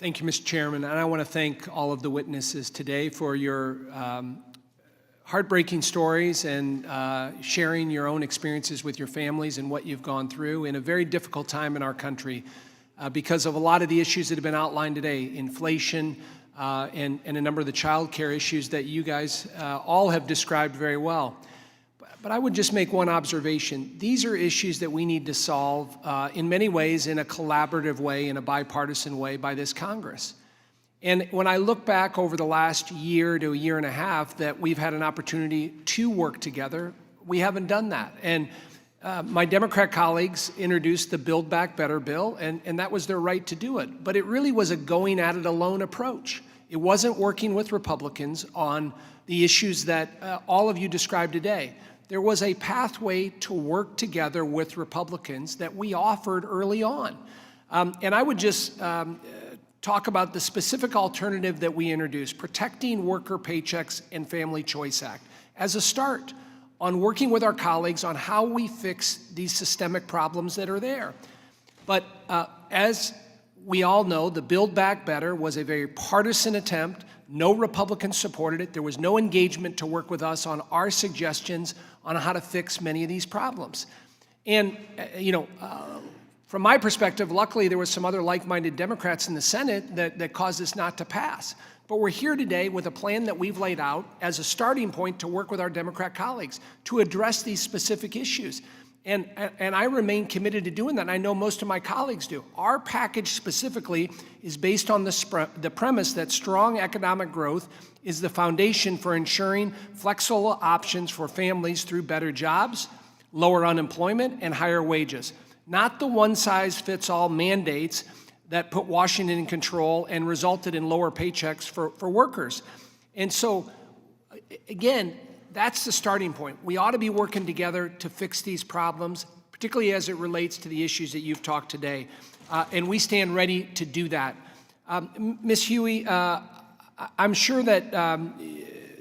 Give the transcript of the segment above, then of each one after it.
Thank you, Mr. Chairman, and I want to thank all of the witnesses today for your heartbreaking stories and sharing your own experiences with your families and what you've gone through in a very difficult time in our country because of a lot of the issues that have been outlined today, inflation and a number of the child care issues that you guys all have described very well. But I would just make one observation. These are issues that we need to solve in many ways in a collaborative way, in a bipartisan way by this Congress. And when I look back over the last year to a year and a half that we've had an opportunity to work together, we haven't done that. And my Democrat colleagues introduced the Build Back Better bill, and that was their right to do it. But it really was a going at it alone approach. It wasn't working with Republicans on the issues that all of you described today. There was a pathway to work together with Republicans that we offered early on. And I would just talk about the specific alternative that we introduced, Protecting Worker Paychecks and Family Choice Act, as a start on working with our colleagues on how we fix these systemic problems that are there. But as we all know, the Build Back Better was a very partisan attempt. No Republicans supported it. There was no engagement to work with us on our suggestions on how to fix many of these problems. And, from my perspective, luckily there was some other like-minded Democrats in the Senate that caused this not to pass. But we're here today with a plan that we've laid out as a starting point to work with our Democrat colleagues to address these specific issues. And I remain committed to doing that, and I know most of my colleagues do. Our package specifically is based on the premise that strong economic growth is the foundation for ensuring flexible options for families through better jobs, lower unemployment, and higher wages, not the one-size-fits-all mandates that put Washington in control and resulted in lower paychecks for workers. And so, again, that's the starting point. We ought to be working together to fix these problems, particularly as it relates to the issues that you've talked today. And we stand ready to do that. Ms. Huey, I'm sure that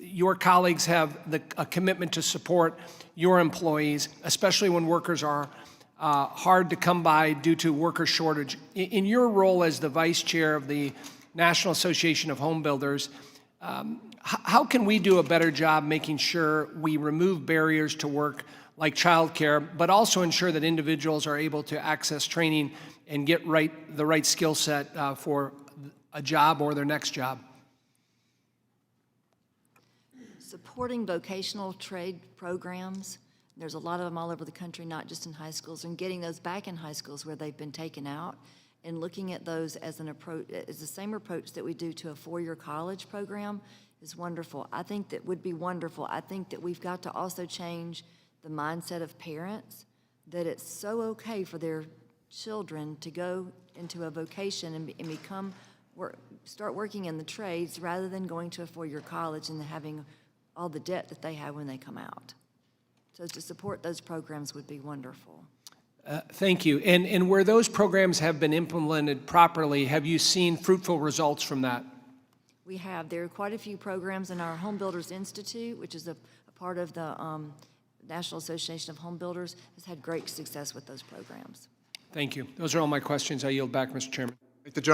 your colleagues have a commitment to support your employees, especially when workers are hard to come by due to worker shortage. In your role as the vice chair of the National Association of Home Builders, how can we do a better job making sure we remove barriers to work like childcare, but also ensure that individuals are able to access training and get the right skill set for a job or their next job? Supporting vocational trade programs. There's a lot of them all over the country, not just in high schools, and getting those back in high schools where they've been taken out and looking at those as an approach, as the same approach that we do to a four-year college program is wonderful. I think that would be wonderful. I think that we've got to also change the mindset of parents that it's so okay for their children to go into a vocation and start working in the trades rather than going to a four-year college and having all the debt that they have when they come out. So to support those programs would be wonderful. Thank you. And where those programs have been implemented properly, have you seen fruitful results from that? We have. There are quite a few programs in our Home Builders Institute, which is a part of the National Association of Home Builders, has had great success with those programs. Thank you. Those are all my questions. I yield back, Mr. Chairman.